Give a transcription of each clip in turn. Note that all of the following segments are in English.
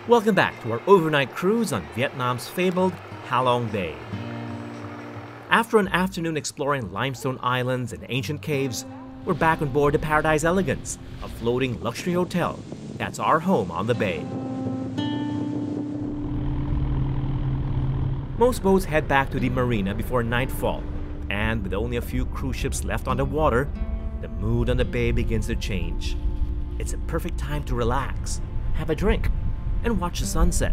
Welcome back to our overnight cruise on Vietnam's fabled Halong Bay. After an afternoon exploring limestone islands and ancient caves, we're back on board the Paradise Elegance, a floating luxury hotel that's our home on the bay. Most boats head back to the marina before nightfall, and with only a few cruise ships left on the water, the mood on the bay begins to change. It's a perfect time to relax, have a drink, and watch the sunset.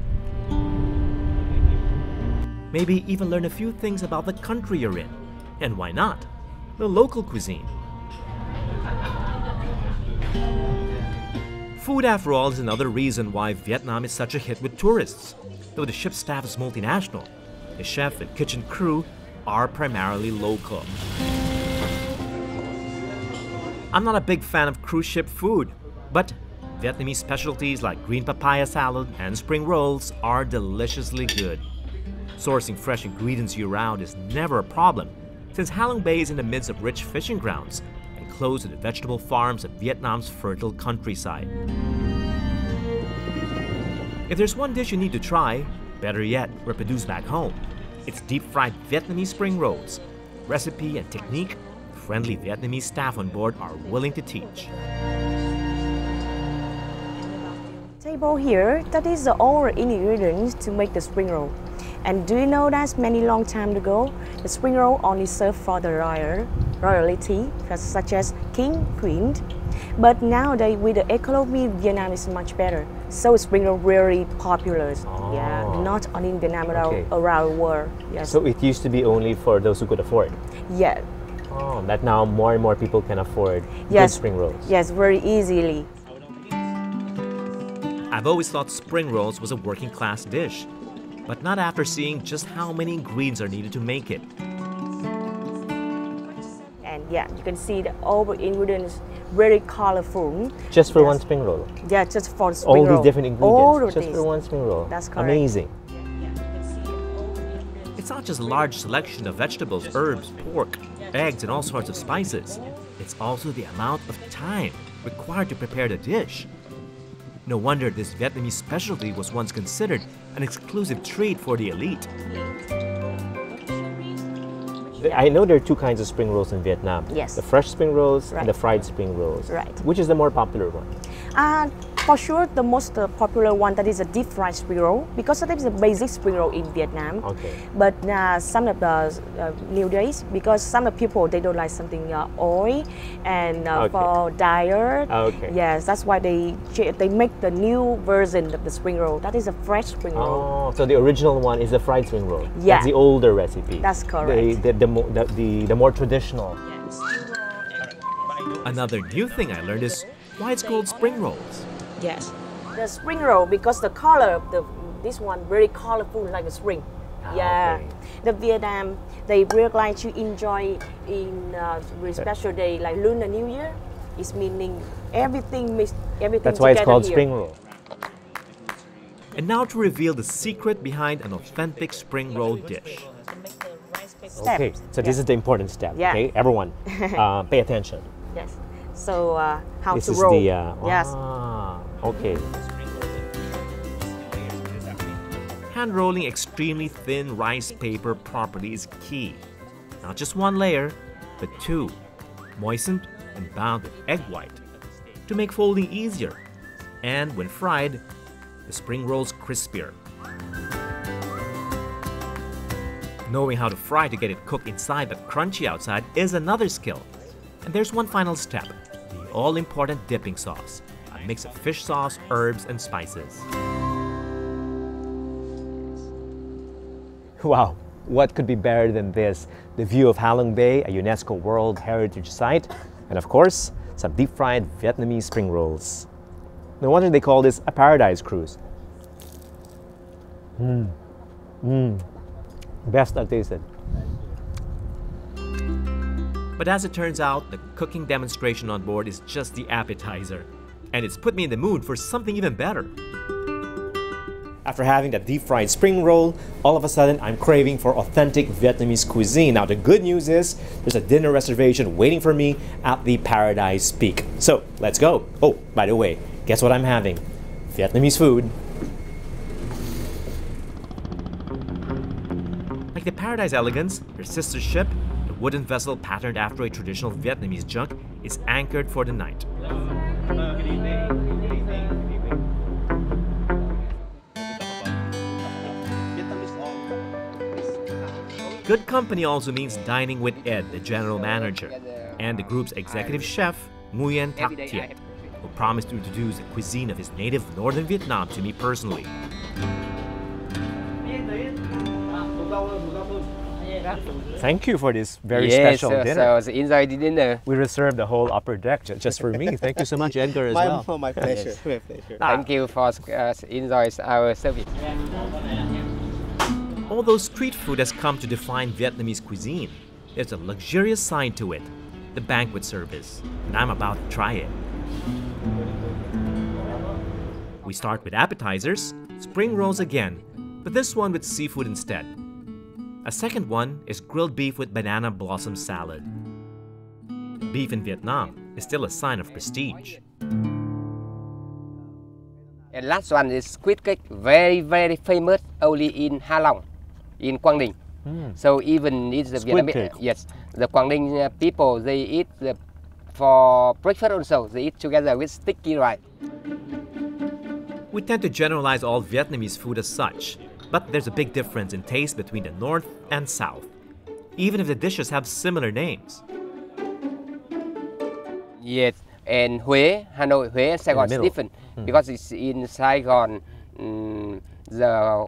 Maybe even learn a few things about the country you're in, and why not, the local cuisine. Food, after all, is another reason why Vietnam is such a hit with tourists. Though the ship's staff is multinational, the chef and kitchen crew are primarily local. I'm not a big fan of cruise ship food, but Vietnamese specialties like green papaya salad and spring rolls are deliciously good. Sourcing fresh ingredients year-round is never a problem, since Halong Bay is in the midst of rich fishing grounds and close to the vegetable farms of Vietnam's fertile countryside. If there's one dish you need to try, better yet, reproduce back home, it's deep-fried Vietnamese spring rolls. Recipe and technique, friendly Vietnamese staff on board are willing to teach. Table here, that is the all ingredients to make the spring roll. And do you know that many long time ago, the spring roll only served for the royalty, such as king, queen. But nowadays, with the economy, Vietnam is much better. So spring roll really popular. Oh. Yeah, not only in Vietnam, but Okay. around the world. Yes. So it used to be only for those who could afford. Yeah. Oh, that now more and more people can afford Yes. good spring rolls. Yes, very easily. I've always thought spring rolls was a working class dish, but not after seeing just how many ingredients are needed to make it. And yeah, you can see the all the ingredients very colorful. Just for Yes. one spring roll. Yeah, just for the spring All roll. these different All ingredients, of just these. for one spring roll. That's correct. Amazing. It's not just a large selection of vegetables, herbs, pork, eggs, and all sorts of spices. It's also the amount of time required to prepare the dish. No wonder this Vietnamese specialty was once considered an exclusive treat for the elite. I know there are two kinds of spring rolls in Vietnam. Yes. The fresh spring rolls Right. and the fried spring rolls. Right. Which is the more popular one? For sure, the most popular one that is a deep fried spring roll, because that is a basic spring roll in Vietnam. Okay. But some of the nowadays, because some of people they don't like something oily and Okay. for diet. Okay. Yes, that's why they make the new version of the spring roll. That is a fresh spring roll. Oh, so the original one is the fried spring roll. Yeah. That's the older recipe. That's correct. The more traditional. Another new thing I learned is why it's called spring rolls. Yes. The spring roll, because the color of this one very colorful like a spring. Yeah. Okay. The Vietnam, they really like to enjoy in very special day like Lunar New Year. It's meaning everything mixed, everything That's why it's together called here. spring roll. And now to reveal the secret behind an authentic spring roll dish. Step. Okay, so this is the important step. Yeah. Okay, everyone, pay attention. Yes. So how This to is roll? the Yes. Okay. Hand rolling extremely thin rice paper properly is key. Not just one layer, but two, moistened and bound with egg white, to make folding easier. And when fried, the spring rolls crispier. Knowing how to fry to get it cooked inside but crunchy outside is another skill. And there's one final step, the all-important dipping sauce, a mix of fish sauce, herbs, and spices. Wow, what could be better than this? The view of Halong Bay, a UNESCO World Heritage Site, and of course, some deep-fried Vietnamese spring rolls. No wonder they call this a paradise cruise. Best I've tasted. But as it turns out, the cooking demonstration on board is just the appetizer. And it's put me in the mood for something even better. After having that deep-fried spring roll, all of a sudden I'm craving for authentic Vietnamese cuisine. Now the good news is there's a dinner reservation waiting for me at the Paradise Peak. So let's go. Oh, by the way, guess what I'm having? Vietnamese food. Like the Paradise Elegance, her sister ship, the wooden vessel patterned after a traditional Vietnamese junk, is anchored for the night. Good company also means dining with Ed, the general manager, and the group's executive chef, Nguyen Thach Thiet, who promised to introduce the cuisine of his native northern Vietnam to me personally. Thank you for this very special dinner. So enjoy the dinner. We reserved the whole upper deck just for me. Thank you so much, Edgar, as well. My pleasure. My pleasure. Thank you for enjoy our service. Although street food has come to define Vietnamese cuisine, there's a luxurious side to it, the banquet service, and I'm about to try it. We start with appetizers, spring rolls again, but this one with seafood instead. A second one is grilled beef with banana blossom salad. Beef in Vietnam is still a sign of prestige. And last one is squid cake, very famous only in Halong, in Quang Ninh. So even it's the Vietnamese, yes, the Quang Ninh people, they eat for breakfast also. They eat together with sticky rice. We tend to generalize all Vietnamese food as such, but there's a big difference in taste between the north and south, even if the dishes have similar names. Yes, and Huế, Hanoi, Huế, and Saigon is different because it's in Saigon.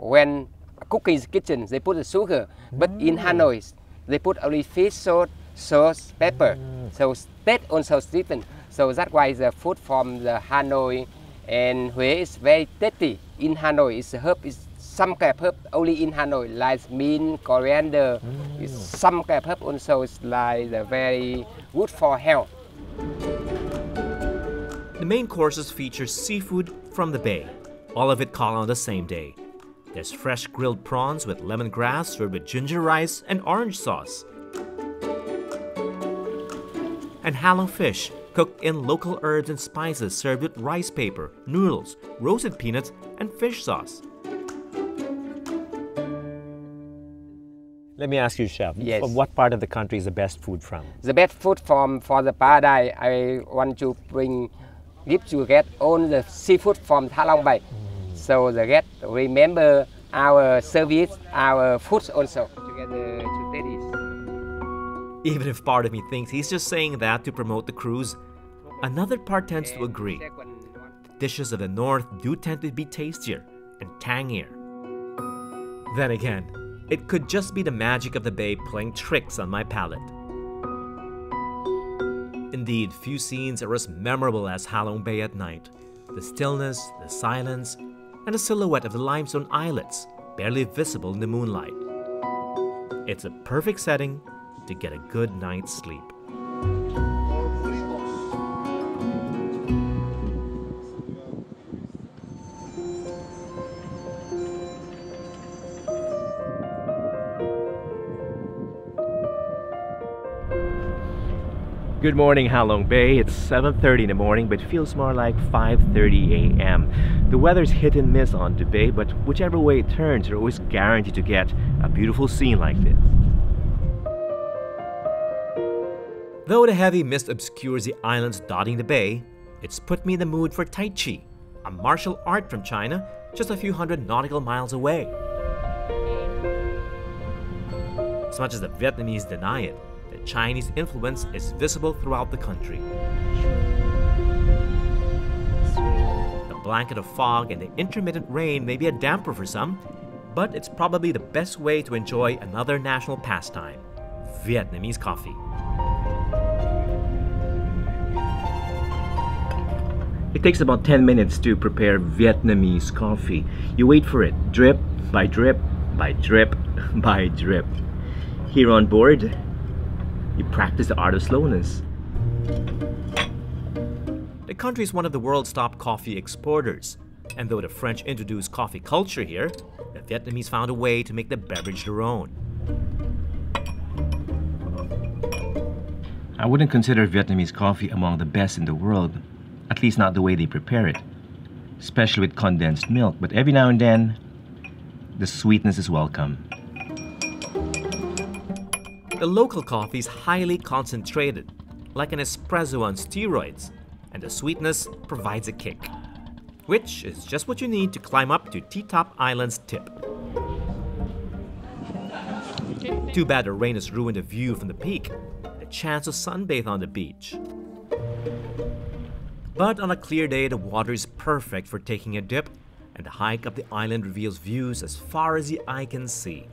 When cooking is kitchen, they put the sugar, but in Hanoi, they put only fish sauce, pepper. So taste also different. So that's why the food from the Hanoi and Huế is very tasty. In Hanoi, it's herb, is some kind of herb only in Hanoi, like mint, coriander. Some kind of herb also is like very good for health. The main courses feature seafood from the bay, all of it caught on the same day. There's fresh grilled prawns with lemongrass served with ginger rice and orange sauce. And halong fish, cooked in local herbs and spices served with rice paper, noodles, roasted peanuts, and fish sauce. Let me ask you, Chef, Yes. from what part of the country is the best food from? The best food for the paradise, I want to give to get all the seafood from Halong Bay. So the guest remember our service, our foods also together to taste. Even if part of me thinks he's just saying that to promote the cruise, another part tends to agree. The dishes of the north do tend to be tastier and tangier. Then again, it could just be the magic of the bay playing tricks on my palate. Indeed, few scenes are as memorable as Halong Bay at night. The stillness, the silence, and the silhouette of the limestone islets, barely visible in the moonlight. It's a perfect setting to get a good night's sleep. Good morning, Halong Bay. It's 7:30 in the morning, but feels more like 5:30 a.m. The weather's hit and miss on the bay, but whichever way it turns, you're always guaranteed to get a beautiful scene like this. Though the heavy mist obscures the islands dotting the bay, it's put me in the mood for Tai Chi, a martial art from China just a few hundred nautical miles away. As much as the Vietnamese deny it, the Chinese influence is visible throughout the country. The blanket of fog and the intermittent rain may be a damper for some, but it's probably the best way to enjoy another national pastime, Vietnamese coffee. It takes about 10 minutes to prepare Vietnamese coffee. You wait for it, drip by drip by drip by drip. Here on board, you practice the art of slowness. The country is one of the world's top coffee exporters, and though the French introduced coffee culture here, the Vietnamese found a way to make the beverage their own. I wouldn't consider Vietnamese coffee among the best in the world, at least not the way they prepare it, especially with condensed milk, but every now and then, the sweetness is welcome. The local coffee is highly concentrated, like an espresso on steroids, and the sweetness provides a kick, which is just what you need to climb up to T-Top Island's tip. Too bad the rain has ruined the view from the peak, the chance to sunbathe on the beach. But on a clear day, the water is perfect for taking a dip, and the hike up the island reveals views as far as the eye can see.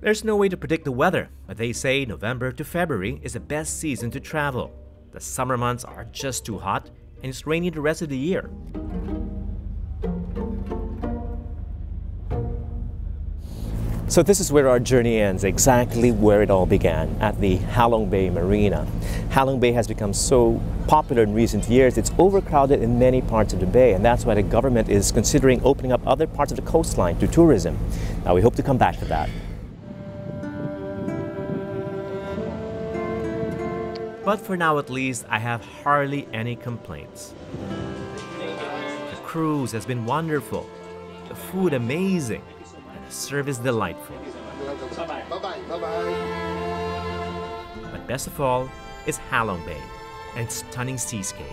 There's no way to predict the weather, but they say November to February is the best season to travel. The summer months are just too hot, and it's rainy the rest of the year. So this is where our journey ends, exactly where it all began, at the Halong Bay Marina. Halong Bay has become so popular in recent years, it's overcrowded in many parts of the bay, and that's why the government is considering opening up other parts of the coastline to tourism. Now we hope to come back to that. But for now at least, I have hardly any complaints. The cruise has been wonderful, the food amazing, and the service delightful. But best of all is Halong Bay and its stunning seascape.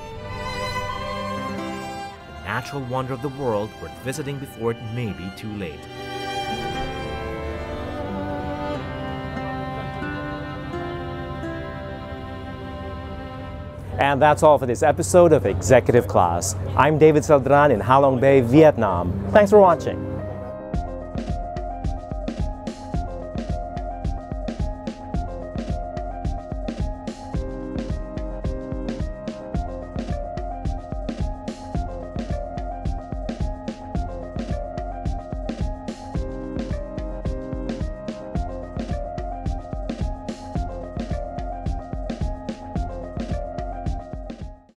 The natural wonder of the world worth visiting before it may be too late. And that's all for this episode of Executive Class. I'm David Celdran in Halong Bay, Vietnam. Thanks for watching.